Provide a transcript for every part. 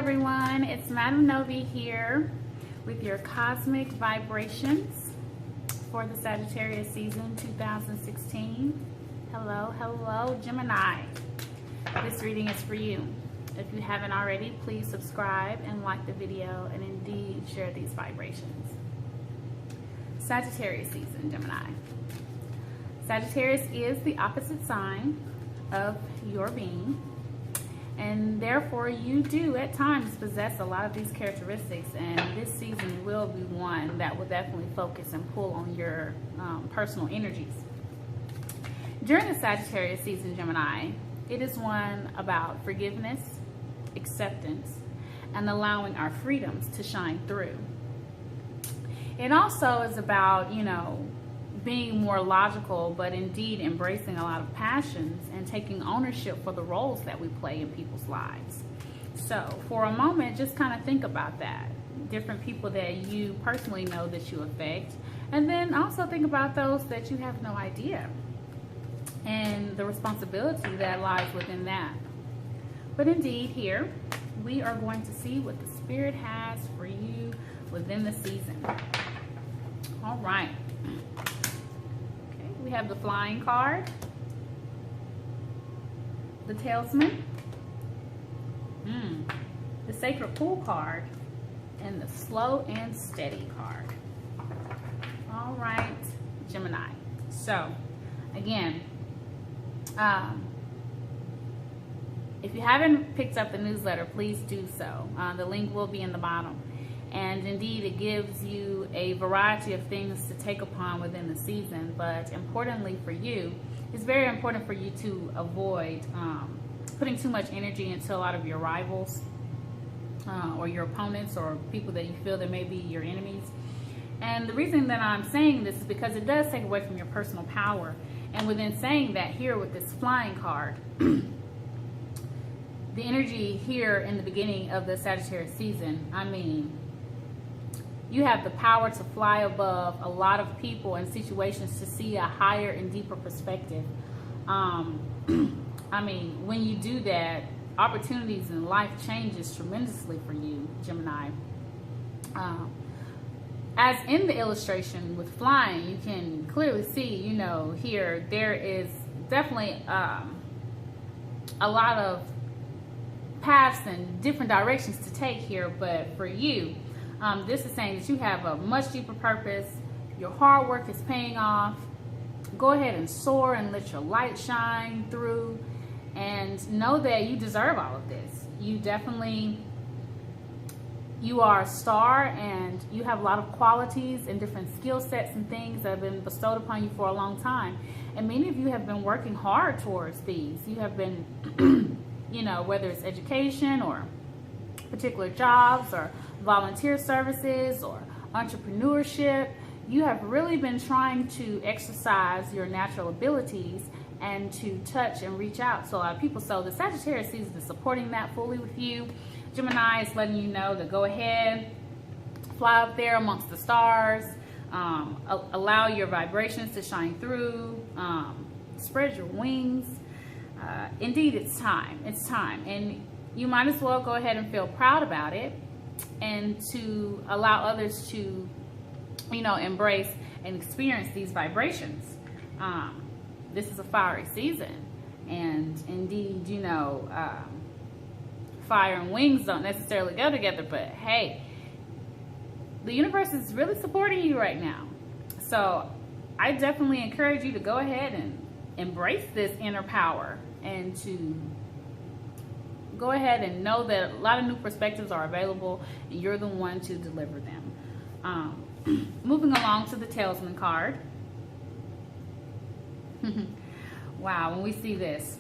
everyone, it's Madam Nove here with your cosmic vibrations for the Sagittarius season 2016. Hello, Gemini. This reading is for you. If you haven't already, please subscribe and like the video and indeed share these vibrations. Sagittarius season, Gemini. Sagittarius is the opposite sign of your being, and therefore you do at times possess a lot of these characteristics, and this season will be one that will definitely focus and pull on your personal energies. During the Sagittarius season, Gemini, it is one about forgiveness, acceptance, and allowing our freedoms to shine through. It also is about, being more logical, but indeed embracing a lot of passions and taking ownership for the roles that we play in people's lives. So for a moment, just kind of think about that. Different people that you personally know that you affect, and then also think about those that you have no idea and the responsibility that lies within that. But indeed, here we are going to see what the Spirit has for you within the season. All right. We have the Flying card, the Talisman, the Sacred Pool card, and the Slow and Steady card. All right, Gemini. So, again, if you haven't picked up the newsletter, please do so. The link will be in the bottom. And indeed, it gives you a variety of things to take upon within the season. But importantly for you, it's very important for you to avoid putting too much energy into a lot of your rivals or your opponents or people that you feel that may be your enemies. And the reason that I'm saying this is because it does take away from your personal power. And within saying that, here with this Flying card, the energy here in the beginning of the Sagittarius season, you have the power to fly above a lot of people and situations to see a higher and deeper perspective. When you do that, opportunities in life changes tremendously for you, Gemini. As in the illustration with flying, you can clearly see, here there is definitely a lot of paths and different directions to take here, but for you, this is saying that you have a much deeper purpose. Your hard work is paying off. Go ahead and soar and let your light shine through, and know that you deserve all of this. You are a star, and you have a lot of qualities and different skill sets and things that have been bestowed upon you for a long time. And many of you have been working hard towards these. You have been, whether it's education or particular jobs or volunteer services or entrepreneurship, you have really been trying to exercise your natural abilities and to touch and reach out to a lot of people. So the Sagittarius season is supporting that fully with you. Gemini is letting you know to go ahead, fly up there amongst the stars, allow your vibrations to shine through, spread your wings. Indeed, it's time. It's time. And you might as well go ahead and feel proud about it, and to allow others to, embrace and experience these vibrations. This is a fiery season, and indeed, fire and wings don't necessarily go together, but hey, the universe is really supporting you right now. So I definitely encourage you to go ahead and embrace this inner power, and to go ahead and know that a lot of new perspectives are available, and you're the one to deliver them. Moving along to the Talisman card. Wow, when we see this,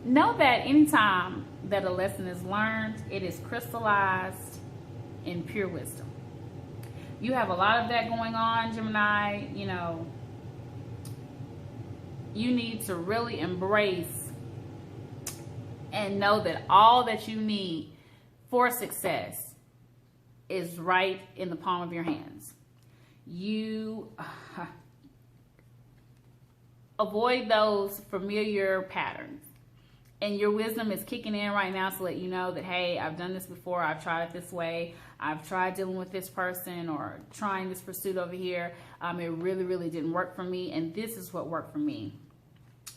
know that anytime that a lesson is learned, it is crystallized in pure wisdom. You have a lot of that going on, Gemini. You need to really embrace and know that all that you need for success is right in the palm of your hands. You avoid those familiar patterns and your wisdom is kicking in right now to let you know that, hey, I've done this before. I've tried it this way. I've tried dealing with this person or trying this pursuit over here. It really, really didn't work for me. And this is what worked for me.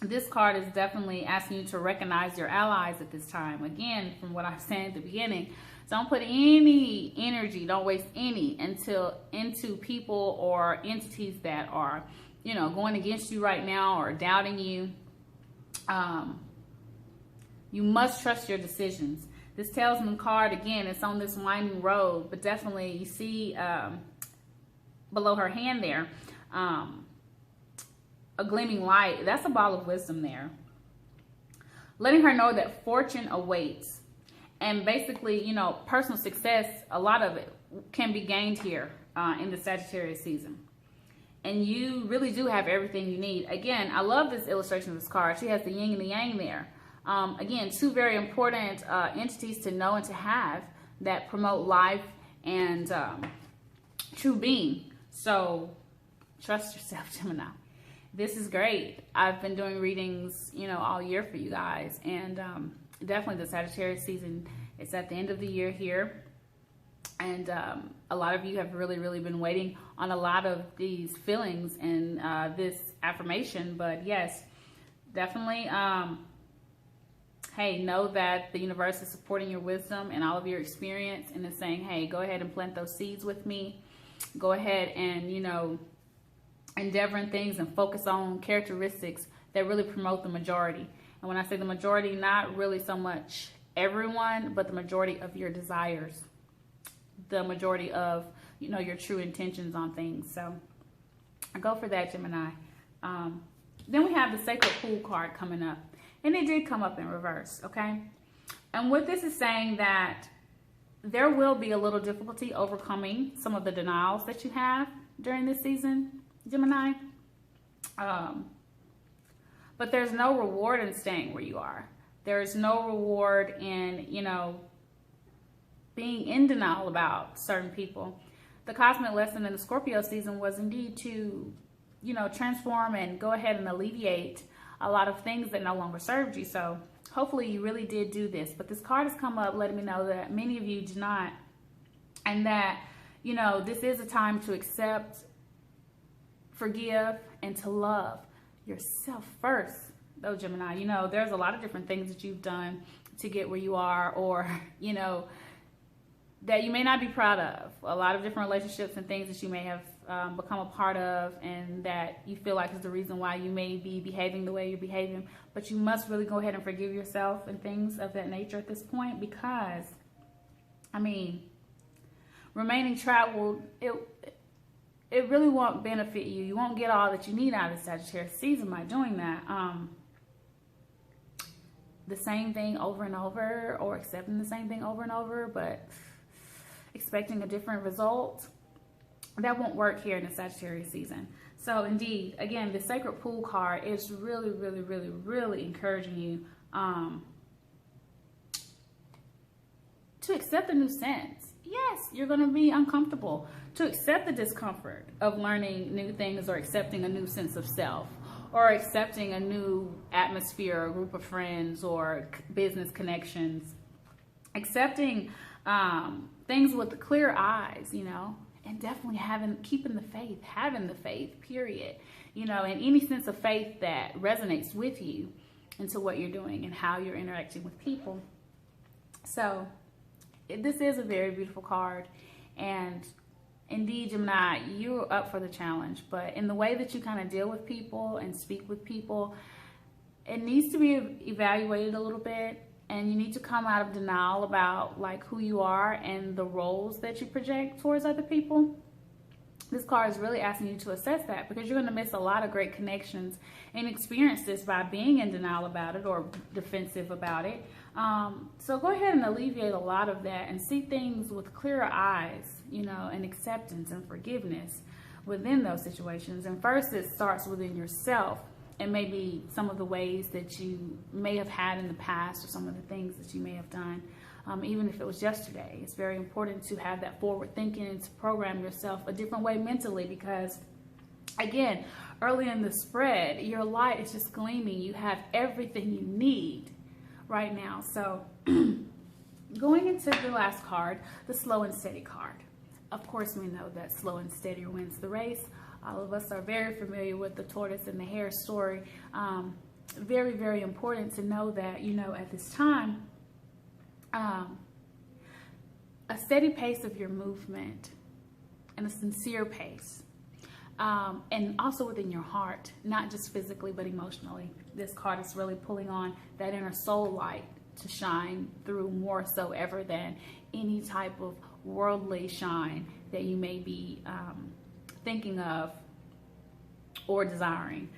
This card is definitely asking you to recognize your allies at this time. Again, from what I said at the beginning, don't put any energy, don't waste any into people or entities that are, going against you right now or doubting you. You must trust your decisions. This Talisman card, again, it's on this winding road, but definitely you see below her hand there, a gleaming light. That's a ball of wisdom there. Letting her know that fortune awaits. And basically, personal success, a lot of it can be gained here in the Sagittarius season. And you really do have everything you need. Again, I love this illustration of this card. She has the yin and the yang there. Again, two very important entities to know and to have that promote life and true being. So trust yourself, Gemini. This is great. I've been doing readings, all year for you guys. And definitely the Sagittarius season, it's at the end of the year here. And a lot of you have really, really been waiting on a lot of these feelings and this affirmation. But yes, definitely, hey, know that the universe is supporting your wisdom and all of your experience and is saying, hey, go ahead and plant those seeds with me. Go ahead and, endeavor in things and focus on characteristics that really promote the majority. And when I say the majority, not really so much everyone, but the majority of your desires, the majority of, your true intentions on things. So I go for that, Gemini. Then we have the Sacred Pool card coming up, and it did come up in reverse, okay? And what this is saying that there will be a little difficulty overcoming some of the denials that you have during this season, Gemini. But there's no reward in staying where you are. There's no reward in, being in denial about certain people. The cosmic lesson in the Scorpio season was indeed to, transform and go ahead and alleviate a lot of things that no longer served you. So hopefully you really did do this. But this card has come up letting me know that many of you do not. And that, this is a time to accept, forgive, and to love yourself first, though, Gemini. There's a lot of different things that you've done to get where you are, or, that you may not be proud of. A lot of different relationships and things that you may have become a part of, and that you feel like is the reason why you may be behaving the way you're behaving. But you must really go ahead and forgive yourself and things of that nature at this point, because, remaining trapped it really won't benefit you. You won't get all that you need out of the Sagittarius season by doing that. The same thing over and over, or accepting the same thing over and over, but expecting a different result, that won't work here in the Sagittarius season. So indeed, again, the Sacred Pool card is really, really, really, really encouraging you to accept a new sense. Yes, you're going to be uncomfortable. To accept the discomfort of learning new things, or accepting a new sense of self, or accepting a new atmosphere, or group of friends, or business connections. Accepting things with clear eyes, and definitely keeping the faith, having the faith, period. And any sense of faith that resonates with you into what you're doing and how you're interacting with people. So this is a very beautiful card, and indeed, Gemini, you're up for the challenge, but in the way that you kind of deal with people and speak with people, it needs to be evaluated a little bit, and you need to come out of denial about who you are and the roles that you project towards other people. This card is really asking you to assess that, because you're going to miss a lot of great connections and experience this by being in denial about it or defensive about it. So go ahead and alleviate a lot of that and see things with clearer eyes, and acceptance and forgiveness within those situations. And first, it starts within yourself, and maybe some of the ways that you may have had in the past, or some of the things that you may have done, even if it was yesterday. It's very important to have that forward thinking and to program yourself a different way mentally, because again, early in the spread, your light is just gleaming. You have everything you need right now. So going into the last card, the slow and steady card. Of course, we know that slow and steady wins the race. All of us are very familiar with the tortoise and the hare story. Very, very important to know that, you know, at this time, a steady pace of your movement and a sincere pace. And also within your heart, not just physically, but emotionally. This card is really pulling on that inner soul light to shine through more so ever than any type of worldly shine that you may be thinking of or desiring.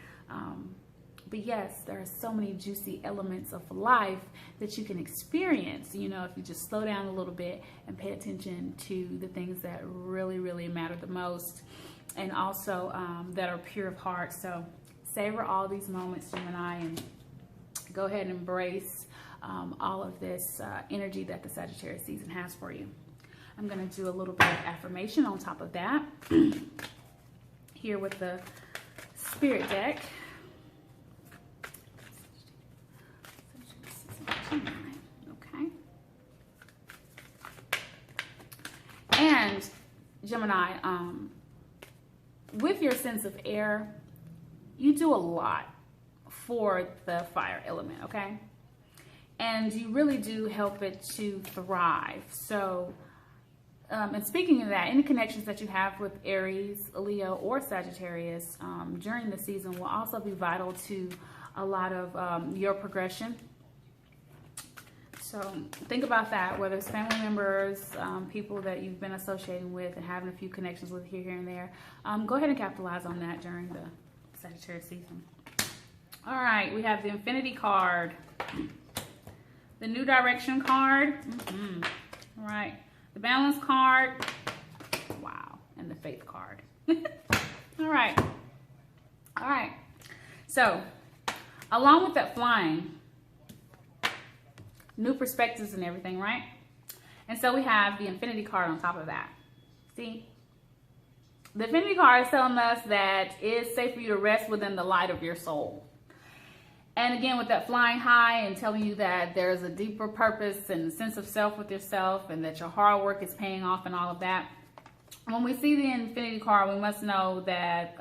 But yes, there are so many juicy elements of life that you can experience, you know, if you just slow down a little bit and pay attention to the things that really, really matter the most, and also that are pure of heart. So savor all these moments, Gemini, and go ahead and embrace all of this energy that the Sagittarius season has for you. I'm going to do a little bit of affirmation on top of that here with the Spirit deck. Okay. And Gemini, with your sense of air, you do a lot for the fire element, okay? And you really do help it to thrive. So, and speaking of that, any connections that you have with Aries, Leo, or Sagittarius during the season will also be vital to a lot of your progression. So think about that, whether it's family members, people that you've been associating with and having a few connections with here and there. Go ahead and capitalize on that during the Sagittarius season. All right, we have the Infinity card, the New Direction card, all right, the Balance card, wow, and the Faith card. All right. So along with that flying, new perspectives and everything, right? And so we have the Infinity card on top of that. See? The Infinity card is telling us that it's safe for you to rest within the light of your soul. And again, with that flying high and telling you that there's a deeper purpose and sense of self with yourself and that your hard work is paying off and all of that. When we see the Infinity card, we must know that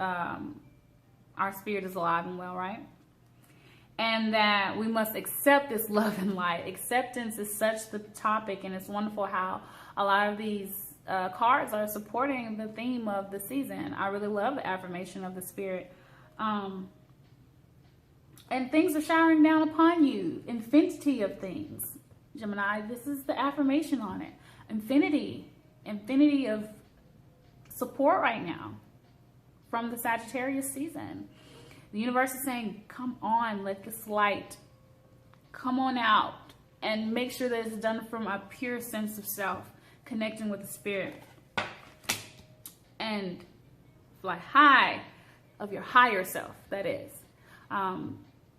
our spirit is alive and well, right? And that we must accept this love and light. Acceptance is such the topic, and it's wonderful how a lot of these cards are supporting the theme of the season. I really love the affirmation of the spirit. And things are showering down upon you. Infinity of things. Gemini, this is the affirmation on it. Infinity. Infinity of support right now from the Sagittarius season. The universe is saying, come on, let this light come on out and make sure that it's done from a pure sense of self, connecting with the spirit. And fly high of your higher self, that is.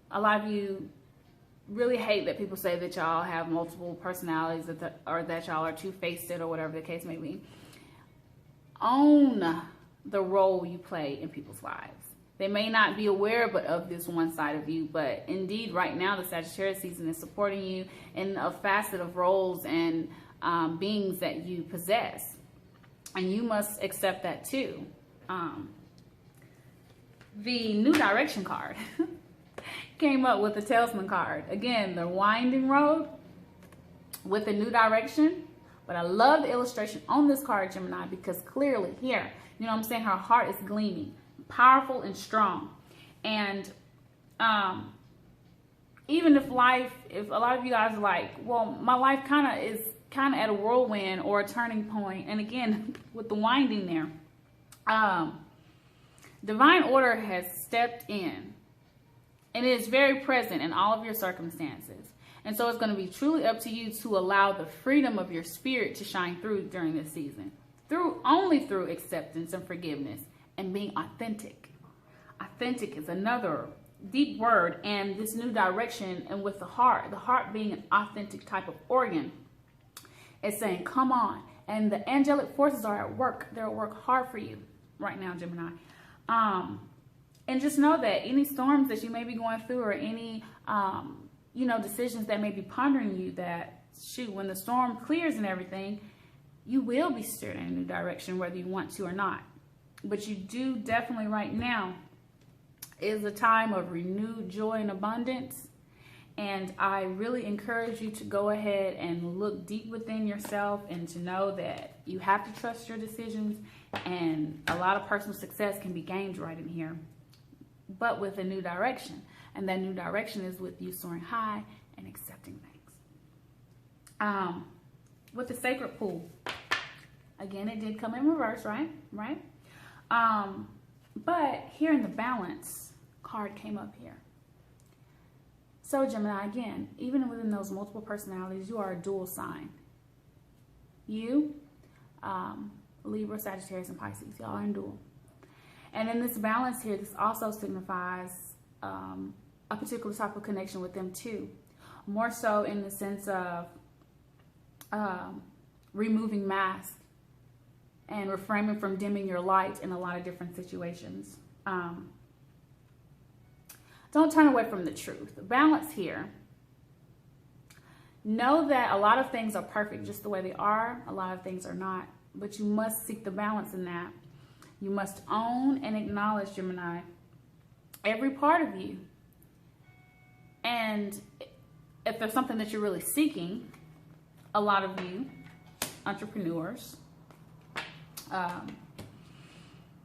A lot of you really hate that people say that y'all have multiple personalities or that y'all are two-faced or whatever the case may be. Own the role you play in people's lives. They may not be aware of this one side of you, but indeed right now the Sagittarius season is supporting you in a facet of roles and beings that you possess. And you must accept that too. The New Direction card came up with the Talisman card. Again, the winding road with the new direction. But I love the illustration on this card, Gemini, because clearly here, you know what I'm saying, her heart is gleaming. Powerful and strong. And even if a lot of you guys are like, well, my life is kind of at a whirlwind or a turning point, and again with the winding there, divine order has stepped in and it is very present in all of your circumstances. And so it's going to be truly up to you to allow the freedom of your spirit to shine through during this season, only through acceptance and forgiveness and being authentic. Authentic is another deep word, and this new direction, and with the heart being an authentic type of organ, it's saying, come on. And the angelic forces are at work. They'll work hard for you right now, Gemini. And just know that any storms that you may be going through or any, you know, decisions that may be pondering you that, shoot, when the storm clears and everything, you will be steered in a new direction, whether you want to or not. But you do definitely right now is a time of renewed joy and abundance. And I really encourage you to go ahead and look deep within yourself and to know that you have to trust your decisions, and a lot of personal success can be gained right in here, but with a new direction. And that new direction is with you soaring high and accepting things. With the sacred pool, again, it did come in reverse, right? But here in the balance card came up here. So Gemini, again, even within those multiple personalities, you are a dual sign. You, Libra, Sagittarius, and Pisces, y'all are in dual. And in this balance here, this also signifies a particular type of connection with them too. More so in the sense of removing masks and refraining from dimming your light in a lot of different situations. Don't turn away from the truth. Balance here. Know that a lot of things are perfect just the way they are. A lot of things are not. But you must seek the balance in that. You must own and acknowledge, Gemini, every part of you. And if there's something that you're really seeking, a lot of you, entrepreneurs,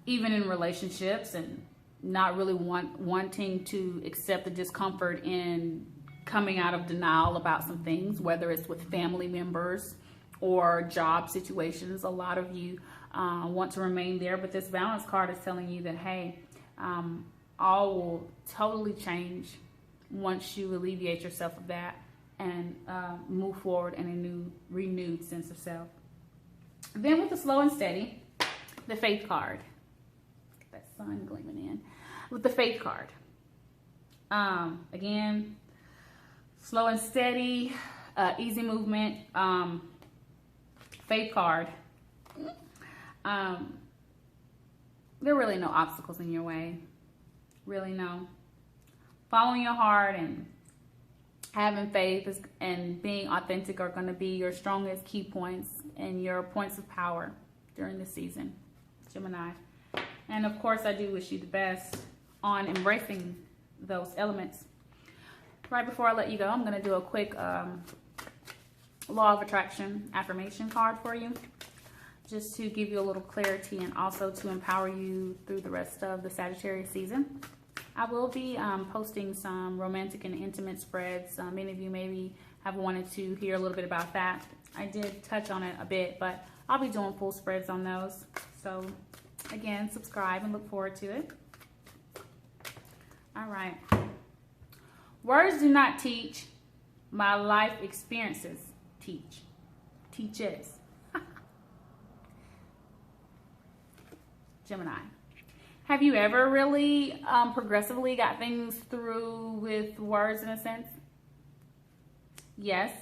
even in relationships and not really wanting to accept the discomfort in coming out of denial about some things, whether it's with family members or job situations. A lot of you want to remain there, but this balance card is telling you that, hey, all will totally change once you alleviate yourself of that and move forward in a new, renewed sense of self. Then with the slow and steady, the faith card. Get that sun gleaming in. With the faith card. Again, slow and steady, easy movement, faith card. There are really no obstacles in your way. Really no. Following your heart and having faith and being authentic are going to be your strongest key points and your points of power during this season, Gemini. And of course, I do wish you the best on embracing those elements. Right before I let you go, I'm going to do a quick law of attraction affirmation card for you, just to give you a little clarity and also to empower you through the rest of the Sagittarius season. I will be posting some romantic and intimate spreads. Many of you maybe have wanted to hear a little bit about that. I did touch on it a bit, but I'll be doing full spreads on those. So again, subscribe and look forward to it. All right. Words do not teach. My life experiences teaches. Gemini. Have you ever really progressively got things through with words in a sense? Yes,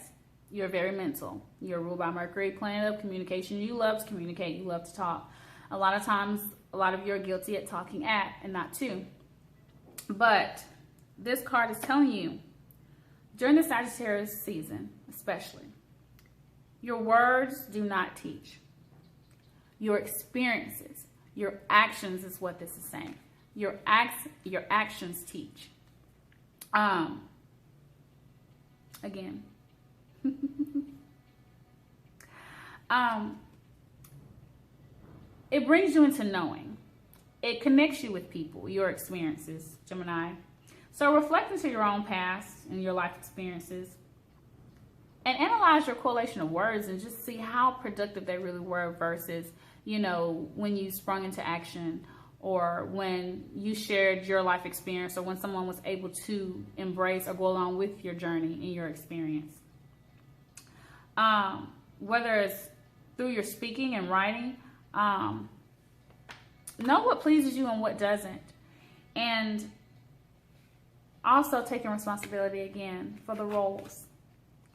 you're very mental. You're ruled by Mercury, planet of communication. You love to communicate. You love to talk. A lot of times, a lot of you are guilty at talking at and not to. But this card is telling you, during the Sagittarius season, especially, your words do not teach. Your experiences, your actions is what this is saying. Your actions teach. Again. It brings you into knowing. It connects you with people, your experiences, Gemini. So reflect into your own past and your life experiences and analyze your correlation of words and just see how productive they really were versus, you know, when you sprung into action or when you shared your life experience or when someone was able to embrace or go along with your journey and your experience. Whether it's through your speaking and writing, know what pleases you and what doesn't. And also taking responsibility again for the roles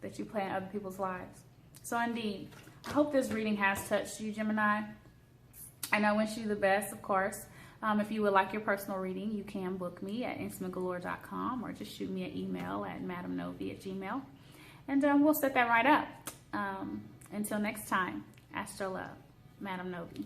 that you play in other people's lives. So indeed, I hope this reading has touched you, Gemini. And I wish you the best, of course. If you would like your personal reading, you can book me at intimategalore.com or just shoot me an email at madamnove@gmail.com. And we'll set that right up. Until next time, Astro Love, Madam Nove.